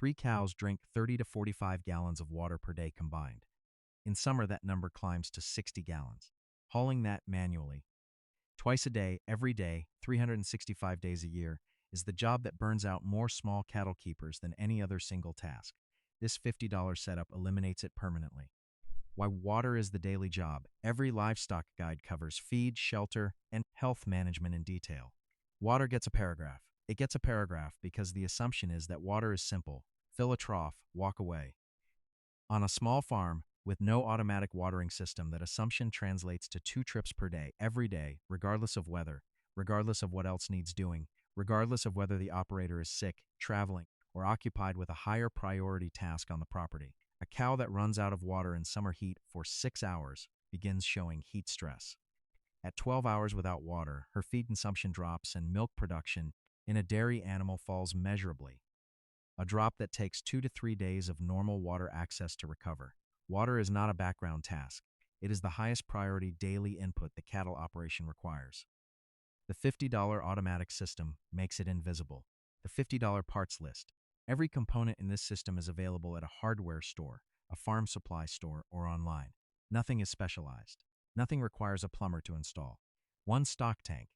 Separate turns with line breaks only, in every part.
3 cows drink 30 to 45 gallons of water per day combined. In summer, that number climbs to 60 gallons. Hauling that manually, twice a day, every day, 365 days a year, is the job that burns out more small cattle keepers than any other single task. This $50 setup eliminates it permanently. Why water is the daily job. Every livestock guide covers feed, shelter, and health management in detail. Water gets a paragraph. It gets a paragraph because the assumption is that water is simple. Fill a trough, walk away. On a small farm, with no automatic watering system, that assumption translates to 2 trips per day, every day, regardless of weather, regardless of what else needs doing, regardless of whether the operator is sick, traveling, or occupied with a higher priority task on the property. A cow that runs out of water in summer heat for 6 hours begins showing heat stress. At 12 hours without water, her feed consumption drops and milk production in a dairy animal falls measurably, a drop that takes 2 to 3 days of normal water access to recover. Water is not a background task. It is the highest priority daily input the cattle operation requires. The $50 automatic system makes it invisible. The $50 parts list. Every component in this system is available at a hardware store, a farm supply store, or online. Nothing is specialized. Nothing requires a plumber to install. One stock tank,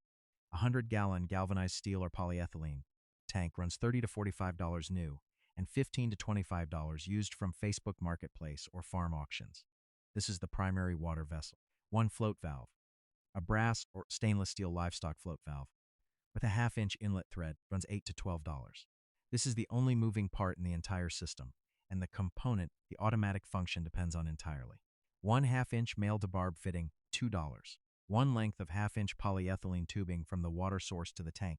a 100-gallon galvanized steel or polyethylene tank, runs $30 to $45 new, and $15 to $25 used from Facebook Marketplace or farm auctions. This is the primary water vessel. One float valve, a brass or stainless steel livestock float valve with a 1/2-inch inlet thread, runs $8 to $12. This is the only moving part in the entire system, and the component the automatic function depends on entirely. One 1/2-inch male-to-barb fitting, $2. One length of 1/2-inch polyethylene tubing from the water source to the tank.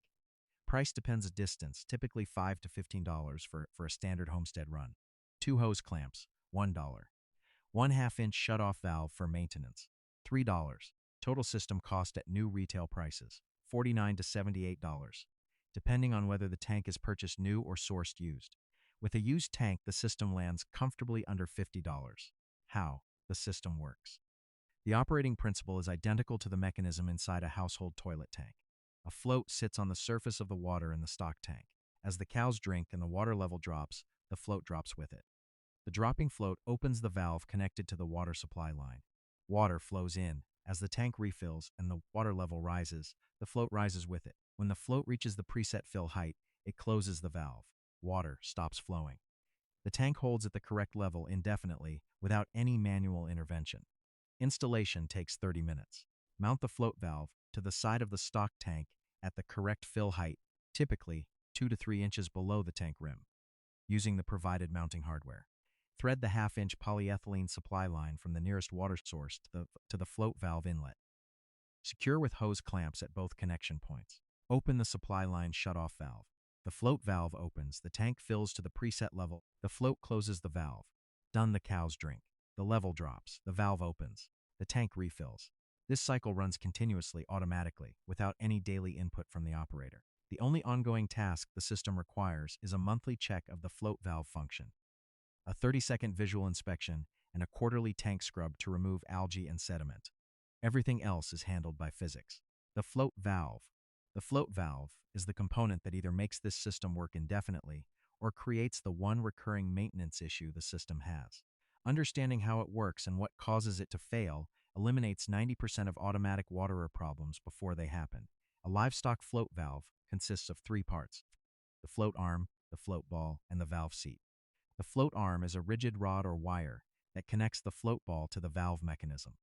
Price depends on distance, typically $5 to $15 for a standard homestead run. 2 hose clamps, $1. One 1/2-inch shutoff valve for maintenance, $3. Total system cost at new retail prices, $49 to $78, depending on whether the tank is purchased new or sourced used. With a used tank, the system lands comfortably under $50. How? The system works. The operating principle is identical to the mechanism inside a household toilet tank. A float sits on the surface of the water in the stock tank. As the cows drink and the water level drops, the float drops with it. The dropping float opens the valve connected to the water supply line. Water flows in. As the tank refills and the water level rises, the float rises with it. When the float reaches the preset fill height, it closes the valve. Water stops flowing. The tank holds at the correct level indefinitely without any manual intervention. Installation takes 30 minutes. Mount the float valve to the side of the stock tank at the correct fill height, typically 2 to 3 inches below the tank rim, using the provided mounting hardware. Thread the 1/2-inch polyethylene supply line from the nearest water source to the float valve inlet. Secure with hose clamps at both connection points. Open the supply line shutoff valve. The float valve opens, the tank fills to the preset level, the float closes the valve. Done. The cows drink. The level drops, the valve opens, the tank refills. This cycle runs continuously, automatically, without any daily input from the operator. The only ongoing task the system requires is a monthly check of the float valve function, a 30-second visual inspection, and a quarterly tank scrub to remove algae and sediment. Everything else is handled by physics. The float valve. The float valve is the component that either makes this system work indefinitely or creates the one recurring maintenance issue the system has. Understanding how it works and what causes it to fail eliminates 90% of automatic waterer problems before they happen. A livestock float valve consists of 3 parts: the float arm, the float ball, and the valve seat. The float arm is a rigid rod or wire that connects the float ball to the valve mechanism.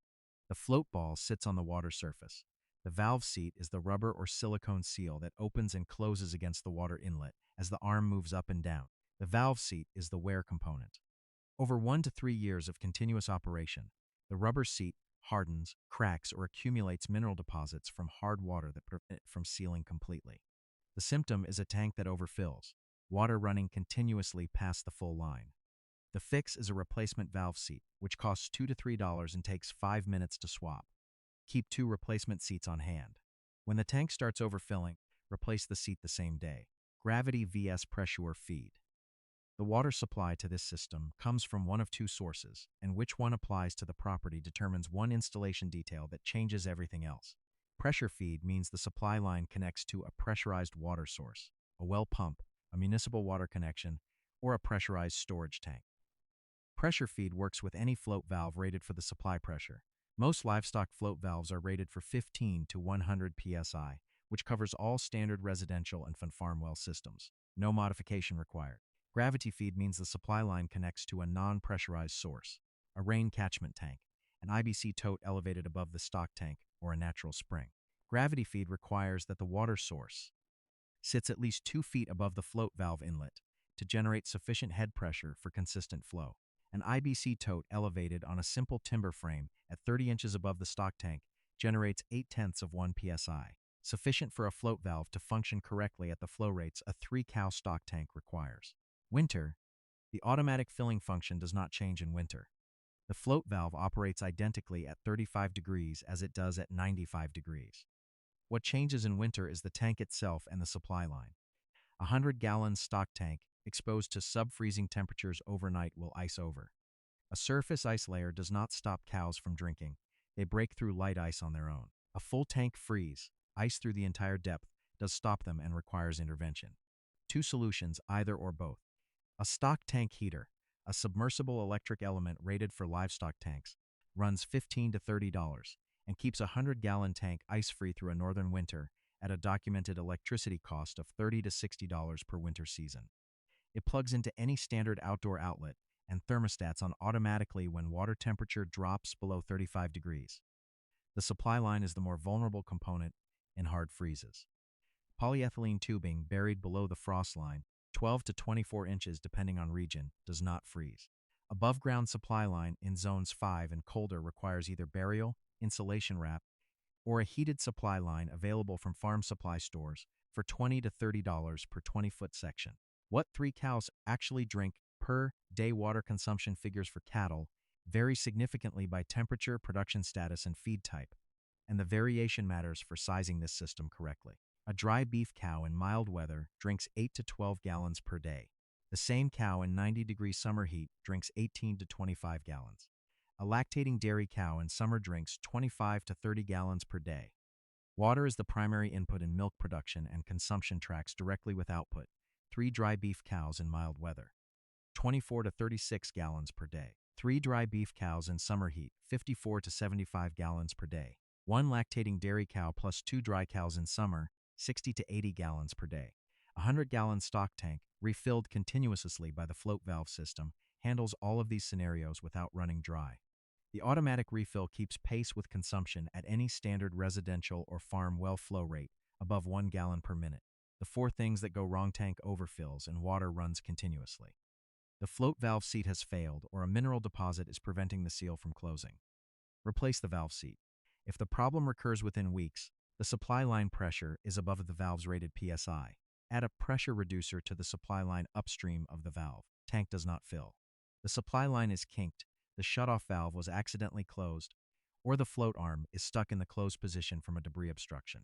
The float ball sits on the water surface. The valve seat is the rubber or silicone seal that opens and closes against the water inlet as the arm moves up and down. The valve seat is the wear component. Over 1 to 3 years of continuous operation, the rubber seat hardens, cracks, or accumulates mineral deposits from hard water that prevent it from sealing completely. The symptom is a tank that overfills, water running continuously past the full line. The fix is a replacement valve seat, which costs $2 to $3 and takes 5 minutes to swap. Keep 2 replacement seats on hand. When the tank starts overfilling, replace the seat the same day. Gravity vs. Pressurized feed. The water supply to this system comes from one of 2 sources, and which one applies to the property determines one installation detail that changes everything else. Pressure feed means the supply line connects to a pressurized water source, a well pump, a municipal water connection, or a pressurized storage tank. Pressure feed works with any float valve rated for the supply pressure. Most livestock float valves are rated for 15 to 100 psi, which covers all standard residential and farm well systems. No modification required. Gravity feed means the supply line connects to a non-pressurized source, a rain catchment tank, an IBC tote elevated above the stock tank, or a natural spring. Gravity feed requires that the water source sits at least 2 feet above the float valve inlet to generate sufficient head pressure for consistent flow. An IBC tote elevated on a simple timber frame at 30 inches above the stock tank generates 0.8 of 1 psi, sufficient for a float valve to function correctly at the flow rates a 3-cow stock tank requires. Winter, the automatic filling function does not change in winter. The float valve operates identically at 35 degrees as it does at 95 degrees. What changes in winter is the tank itself and the supply line. A 100-gallon stock tank exposed to sub-freezing temperatures overnight will ice over. A surface ice layer does not stop cows from drinking. They break through light ice on their own. A full tank freeze, ice through the entire depth, does stop them and requires intervention. 2 solutions, either or both. A stock tank heater, a submersible electric element rated for livestock tanks, runs $15 to $30 and keeps a 100-gallon tank ice-free through a northern winter at a documented electricity cost of $30 to $60 per winter season. It plugs into any standard outdoor outlet and thermostats on automatically when water temperature drops below 35 degrees. The supply line is the more vulnerable component in hard freezes. Polyethylene tubing buried below the frost line, 12 to 24 inches depending on region, does not freeze. Above-ground supply line in zones 5 and colder requires either burial, insulation wrap, or a heated supply line available from farm supply stores for $20 to $30 per 20-foot section. What 3 cows actually drink per day water consumption figures for cattle vary significantly by temperature, production status, and feed type, and the variation matters for sizing this system correctly. A dry beef cow in mild weather drinks 8 to 12 gallons per day. The same cow in 90-degree summer heat drinks 18 to 25 gallons. A lactating dairy cow in summer drinks 25 to 30 gallons per day. Water is the primary input in milk production, and consumption tracks directly with output. 3 dry beef cows in mild weather, 24 to 36 gallons per day. 3 dry beef cows in summer heat, 54 to 75 gallons per day. 1 lactating dairy cow plus 2 dry cows in summer, 60 to 80 gallons per day. A 100-gallon stock tank, refilled continuously by the float valve system, handles all of these scenarios without running dry. The automatic refill keeps pace with consumption at any standard residential or farm well flow rate above 1 gallon per minute. The 4 things that go wrong: tank overfills and water runs continuously. The float valve seat has failed, or a mineral deposit is preventing the seal from closing. Replace the valve seat. If the problem recurs within weeks, the supply line pressure is above the valve's rated PSI. Add a pressure reducer to the supply line upstream of the valve. Tank does not fill. The supply line is kinked, the shutoff valve was accidentally closed, or the float arm is stuck in the closed position from a debris obstruction.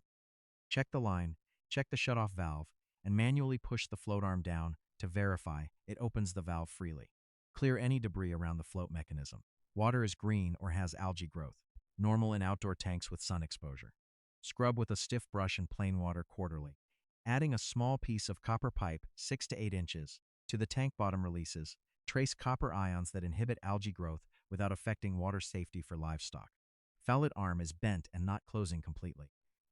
Check the line, check the shutoff valve, and manually push the float arm down to verify it opens the valve freely. Clear any debris around the float mechanism. Water is green or has algae growth, normal in outdoor tanks with sun exposure. Scrub with a stiff brush in plain water quarterly. Adding a small piece of copper pipe, 6 to 8 inches, to the tank bottom releases, trace copper ions that inhibit algae growth without affecting water safety for livestock. Fowlet arm is bent and not closing completely.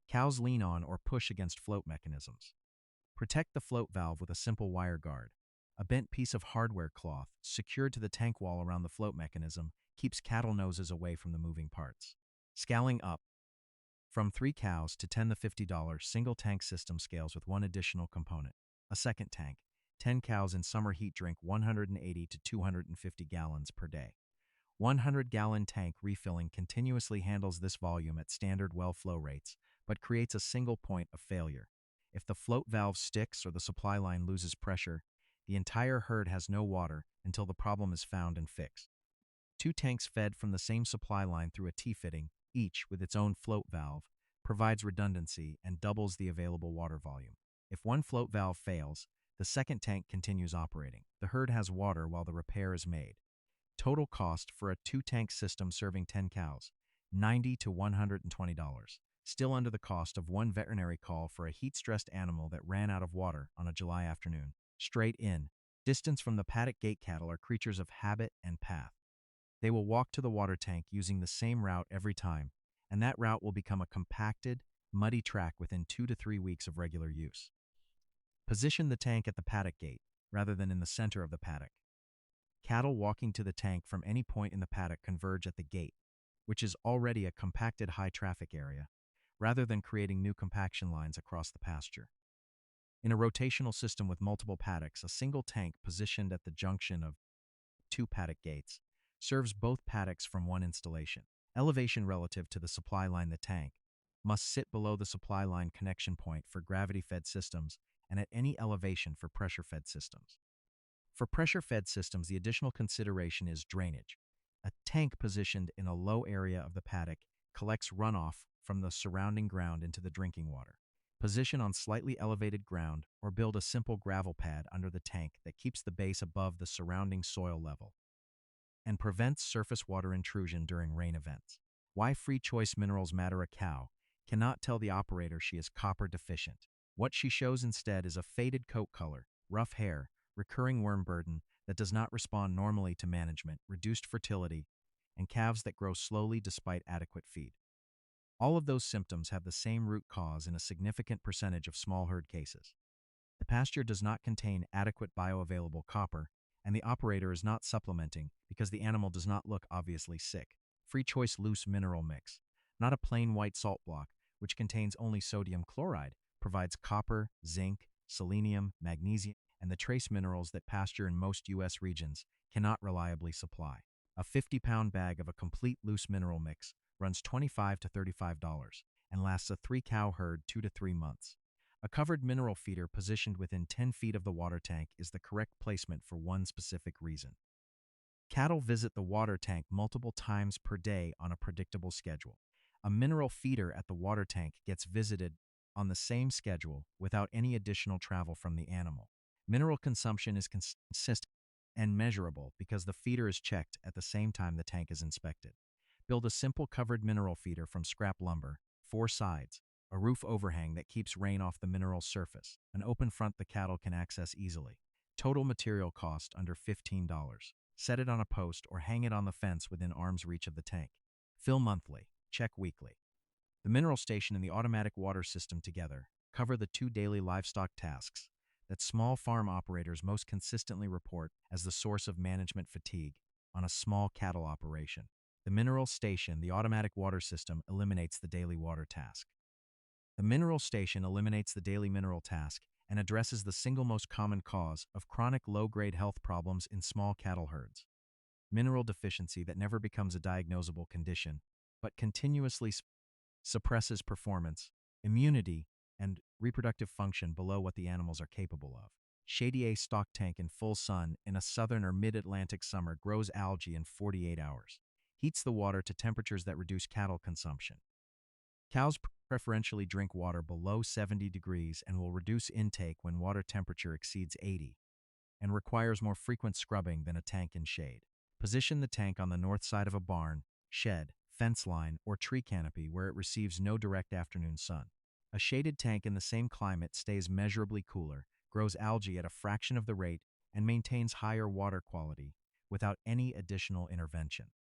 Cows lean on or push against float mechanisms. Protect the float valve with a simple wire guard. A bent piece of hardware cloth secured to the tank wall around the float mechanism keeps cattle noses away from the moving parts. Scaling up. From 3 cows to $10 to $50 single tank system scales with 1 additional component. A second tank. 10 cows in summer heat drink 180 to 250 gallons per day. 100-gallon tank refilling continuously handles this volume at standard well flow rates, but creates a single point of failure. If the float valve sticks or the supply line loses pressure, the entire herd has no water until the problem is found and fixed. 2 tanks fed from the same supply line through a T-fitting, each with its own float valve, provides redundancy and doubles the available water volume. If one float valve fails, the second tank continues operating. The herd has water while the repair is made. Total cost for a 2-tank system serving 10 cows, $90 to $120. Still under the cost of 1 veterinary call for a heat-stressed animal that ran out of water on a July afternoon. Straight in, Distance from the paddock gate cattle are creatures of habit and path. They will walk to the water tank using the same route every time, and that route will become a compacted, muddy track within 2 to 3 weeks of regular use. Position the tank at the paddock gate, rather than in the center of the paddock. Cattle walking to the tank from any point in the paddock converge at the gate, which is already a compacted high-traffic area, rather than creating new compaction lines across the pasture. In a rotational system with multiple paddocks, a single tank positioned at the junction of two paddock gates serves both paddocks from one installation. Elevation relative to the supply line. The tank must sit below the supply line connection point for gravity-fed systems and at any elevation for pressure-fed systems. For pressure-fed systems, the additional consideration is drainage. A tank positioned in a low area of the paddock collects runoff from the surrounding ground into the drinking water. Position on slightly elevated ground or build a simple gravel pad under the tank that keeps the base above the surrounding soil level and prevents surface water intrusion during rain events. Why free choice minerals matter. A cow cannot tell the operator she is copper deficient. What she shows instead is a faded coat color, rough hair, recurring worm burden that does not respond normally to management, reduced fertility, and calves that grow slowly despite adequate feed. All of those symptoms have the same root cause in a significant percentage of small herd cases. The pasture does not contain adequate bioavailable copper, and the operator is not supplementing because the animal does not look obviously sick. Free choice loose mineral mix, not a plain white salt block, which contains only sodium chloride, provides copper, zinc, selenium, magnesium, and the trace minerals that pasture in most U.S. regions cannot reliably supply. A 50-pound bag of a complete loose mineral mix runs $25 to $35 and lasts a 3-cow herd 2 to 3 months. A covered mineral feeder positioned within 10 feet of the water tank is the correct placement for one specific reason. Cattle visit the water tank multiple times per day on a predictable schedule. A mineral feeder at the water tank gets visited on the same schedule without any additional travel from the animal. Mineral consumption is consistent and measurable because the feeder is checked at the same time the tank is inspected. Build a simple covered mineral feeder from scrap lumber, 4 sides, a roof overhang that keeps rain off the mineral surface, an open front the cattle can access easily. Total material cost under $15. Set it on a post or hang it on the fence within arm's reach of the tank. Fill monthly, check weekly. The mineral station and the automatic water system together cover the 2 daily livestock tasks that small farm operators most consistently report as the source of management fatigue on a small cattle operation. The mineral station, the automatic water system, eliminates the daily water task. The mineral station eliminates the daily mineral task and addresses the single most common cause of chronic low-grade health problems in small cattle herds. Mineral deficiency that never becomes a diagnosable condition, but continuously suppresses performance, immunity, and reproductive function below what the animals are capable of. Shady A stock tank in full sun in a southern or mid-Atlantic summer grows algae in 48 hours. Heats the water to temperatures that reduce cattle consumption. Cows preferentially drink water below 70 degrees and will reduce intake when water temperature exceeds 80 and requires more frequent scrubbing than a tank in shade. Position the tank on the north side of a barn, shed, fence line, or tree canopy where it receives no direct afternoon sun. A shaded tank in the same climate stays measurably cooler, grows algae at a fraction of the rate, and maintains higher water quality without any additional intervention.